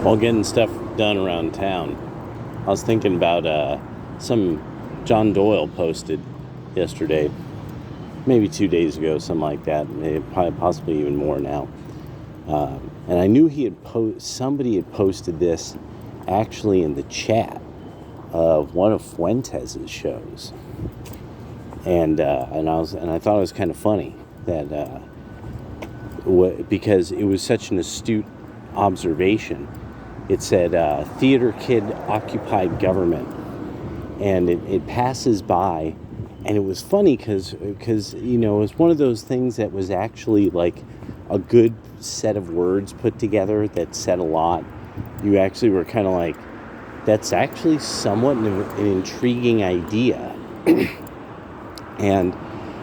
While getting stuff done around town, I was thinking about some John Doyle posted yesterday, maybe 2 days ago, something like that, maybe possibly even more now. And I knew somebody had posted this actually in the chat of one of Fuentes' shows, and I thought it was kind of funny that because it was such an astute observation. It said theater kid occupied government, and it passes by, and it was funny because it was one of those things that was actually like a good set of words put together that said a lot. You actually were kind of like, that's actually somewhat an intriguing idea. And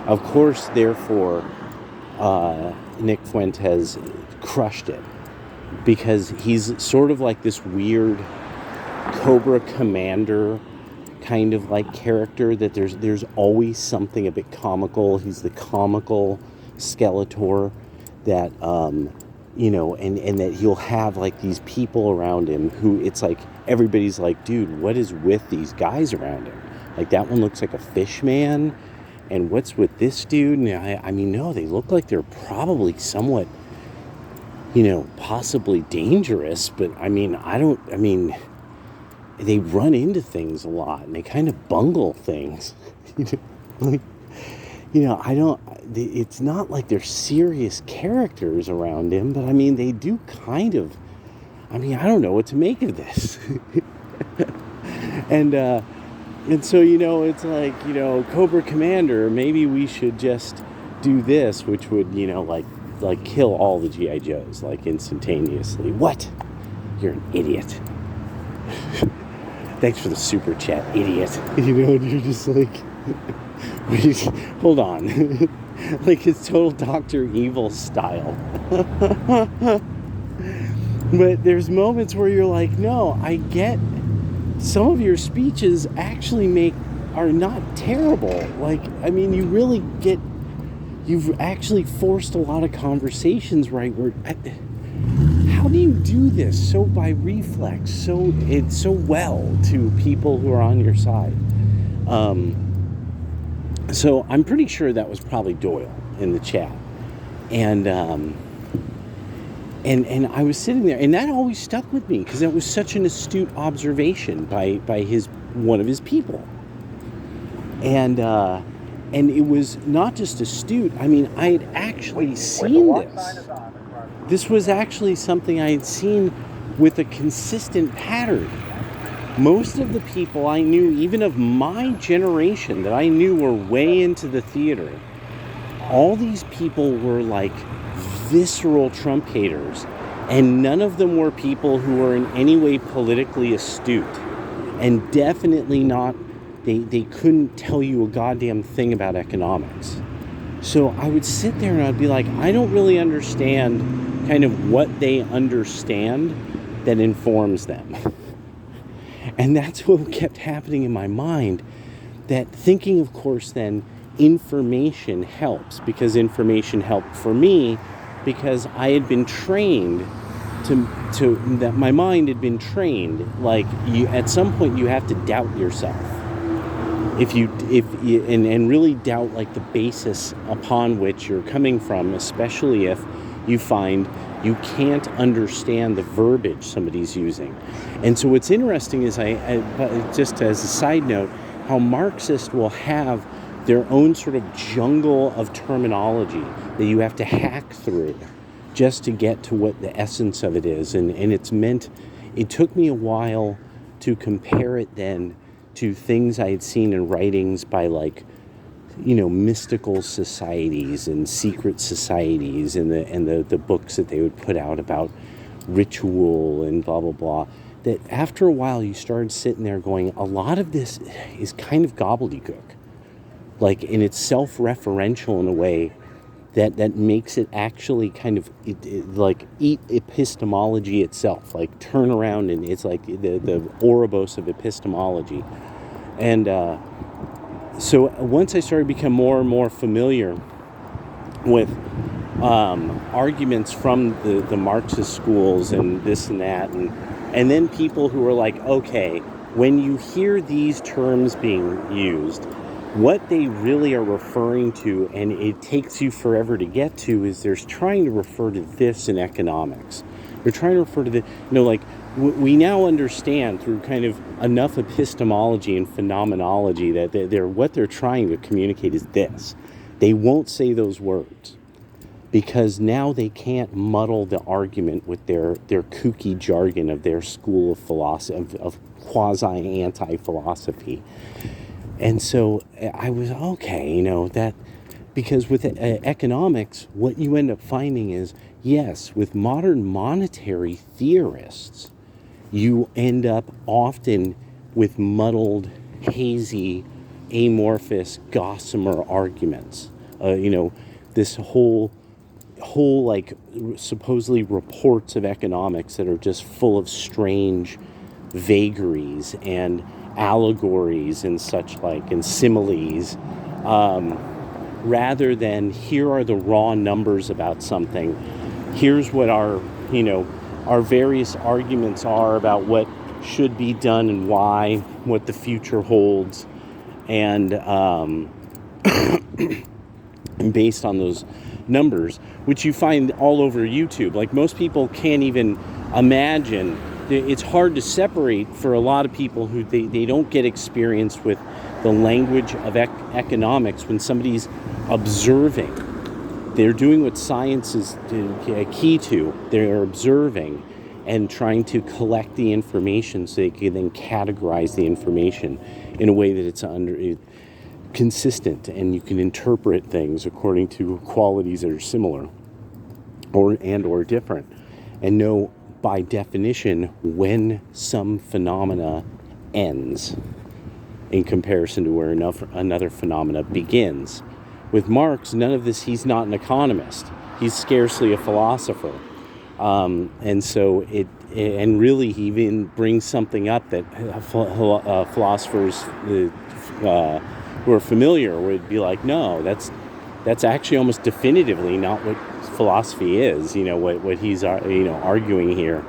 of course, therefore, Nick Fuentes crushed it, because he's sort of like this weird Cobra Commander kind of like character, that there's always something a bit comical. He's the comical Skeletor that and that he'll have like these people around him who it's like everybody's like, dude, what is with these guys around him? Like, that one looks like a fish man, and what's with this dude? And I mean, no, they look like they're probably somewhat, possibly dangerous, but they run into things a lot, and they kind of bungle things. It's not like they're serious characters around him, but they do kind of, I don't know what to make of this. And so, it's like, Cobra Commander, maybe we should just do this, which would, like kill all the G.I. Joes, like, instantaneously. What? You're an idiot. Thanks for the super chat, idiot. And you're just like, hold on. Like, it's total Dr. Evil style. But there's moments where you're like, no, I get some of your speeches actually are not terrible. Like, you've actually forced a lot of conversations, right? How do you do this so by reflex, so well to people who are on your side? So I'm pretty sure that was probably Doyle in the chat, and I was sitting there, and that always stuck with me because that was such an astute observation by one of his people, and it was not just astute. I had actually seen this. This was actually something I had seen with a consistent pattern. Most of the people I knew, even of my generation, that I knew were way into the theater, all these people were like visceral Trump haters, and none of them were people who were in any way politically astute, and definitely not, they couldn't tell you a goddamn thing about economics. So I would sit there and I'd be like, I don't really understand kind of what they understand that informs them. And that's what kept happening in my mind, that thinking, of course, then information helps, because information helped for me, because I had been trained that my mind had been trained, like, at some point you have to doubt yourself. If you really doubt, like, the basis upon which you're coming from, especially if you find you can't understand the verbiage somebody's using. And so what's interesting is, just as a side note, how Marxists will have their own sort of jungle of terminology that you have to hack through just to get to what the essence of it is. And it took me a while to compare it then to things I had seen in writings by, like, mystical societies and secret societies, and the books that they would put out about ritual and blah, blah, blah. That after a while you started sitting there going, a lot of this is kind of gobbledygook. Like, and it's self-referential in a way that makes it actually kind of like eat epistemology itself, like turn around, and it's like the Ouroboros of epistemology. And so once I started to become more and more familiar with arguments from the Marxist schools and this and that, and then people who are like, okay, when you hear these terms being used, what they really are referring to, and it takes you forever to get to, is they're trying to refer to this in economics. They're trying to refer to the, like, we now understand through kind of enough epistemology and phenomenology that what they're trying to communicate is this. They won't say those words because now they can't muddle the argument with their kooky jargon of their school of philosophy, of quasi-anti-philosophy. And so I was, okay, that, because with economics, what you end up finding is, yes, with modern monetary theorists, you end up often with muddled, hazy, amorphous, gossamer arguments. This whole like supposedly reports of economics that are just full of strange vagaries and allegories and such like, and similes, rather than here are the raw numbers about something. Here's what our various arguments are about what should be done and why, what the future holds, and and based on those numbers, which you find all over YouTube. Like, most people can't even imagine. It's hard to separate for a lot of people who they don't get experience with the language of economics when somebody's observing. They're doing what science is key to. They're observing and trying to collect the information so they can then categorize the information in a way that it's consistent, and you can interpret things according to qualities that are similar or different, and know by definition when some phenomena ends in comparison to where another phenomena begins. With Marx, none of this. He's not an economist. He's scarcely a philosopher, and so and really he even brings something up that philosophers who are familiar would be like, no, that's actually almost definitively not what philosophy is. What he's arguing here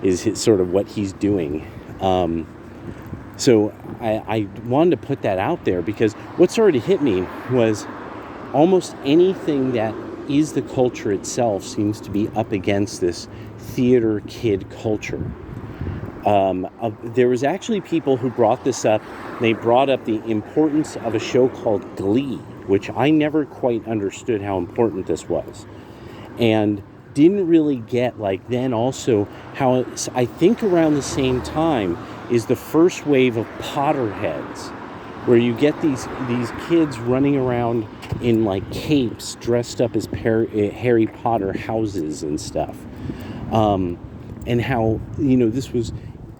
is sort of what he's doing. So I wanted to put that out there, because what started to hit me was almost anything that is the culture itself seems to be up against this theater kid culture. There was actually people who brought this up. They brought up the importance of a show called Glee, which I never quite understood how important this was, and didn't really get, like, then also how I think around the same time is the first wave of Potterheads, where you get these kids running around in like capes, dressed up as Harry Potter houses and stuff, and how this was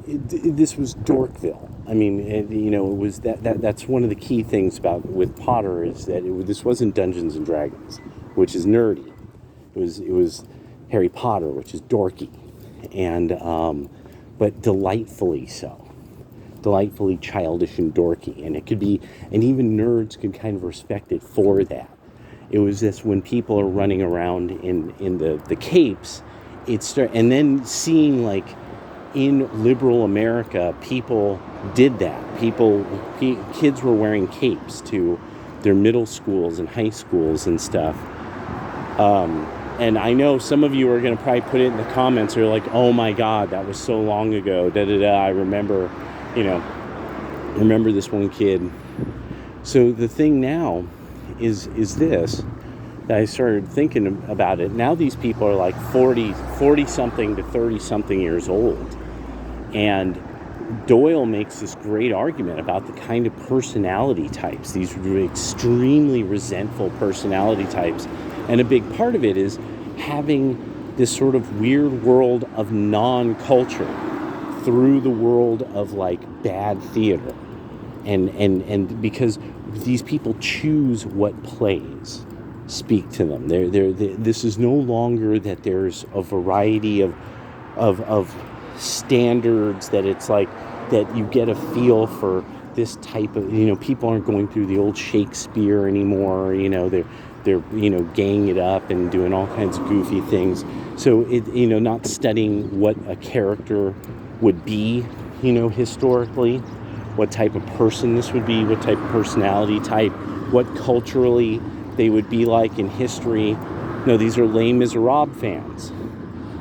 Dorkville. I mean, it was that's one of the key things with Potter, is that this wasn't Dungeons and Dragons, which is nerdy. It was Harry Potter, which is dorky, and but delightfully so. Delightfully childish and dorky, and it could be, and even nerds could kind of respect it for that. It was this, when people are running around in the capes, and then seeing, like, in liberal America, people did that. Kids were wearing capes to their middle schools and high schools and stuff. And I know some of you are going to probably put it in the comments, or like, oh my God, that was so long ago. I remember. Remember this one kid. So the thing now is this, that I started thinking about it. Now these people are like 40 something to 30 something years old. And Doyle makes this great argument about the kind of personality types, these extremely resentful personality types. And a big part of it is having this sort of weird world of non-culture through the world of like bad theater, and because these people choose what plays speak to them. This is no longer that there's a variety of standards, that it's like that you get a feel for this type of, people aren't going through the old Shakespeare anymore. they're gaying it up and doing all kinds of goofy things. So not studying what a character would be, historically, what type of person this would be, what type of personality type, what culturally they would be like in history. No, these are Les Miserables fans.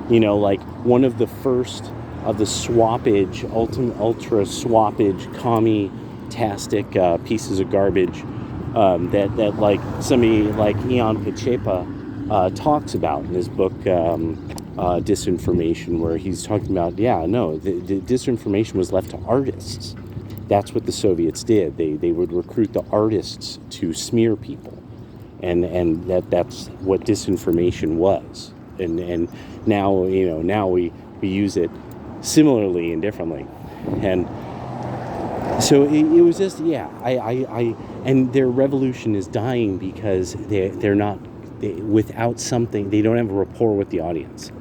Like one of the first of the swappage, ultra swappage, commie-tastic pieces of garbage that like somebody like Ian Pachepa talks about in his book Disinformation, where he's talking about, the disinformation was left to artists. That's what the Soviets did. They would recruit the artists to smear people, and that's what disinformation was. And now now we use it similarly and differently. And so it was just, and their revolution is dying because without something, they don't have a rapport with the audience.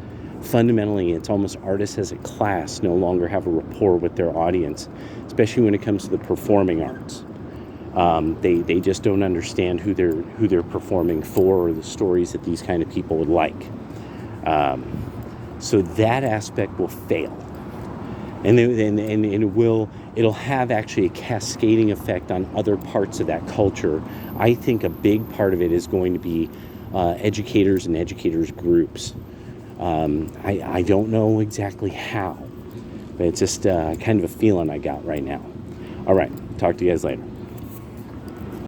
Fundamentally, it's almost artists as a class no longer have a rapport with their audience, especially when it comes to the performing arts. They just don't understand who they're performing for, or the stories that these kind of people would like. So that aspect will fail. And it'll have actually a cascading effect on other parts of that culture. I think a big part of it is going to be educators and educators groups. I don't know exactly how, but it's just kind of a feeling I got right now. All right, talk to you guys later.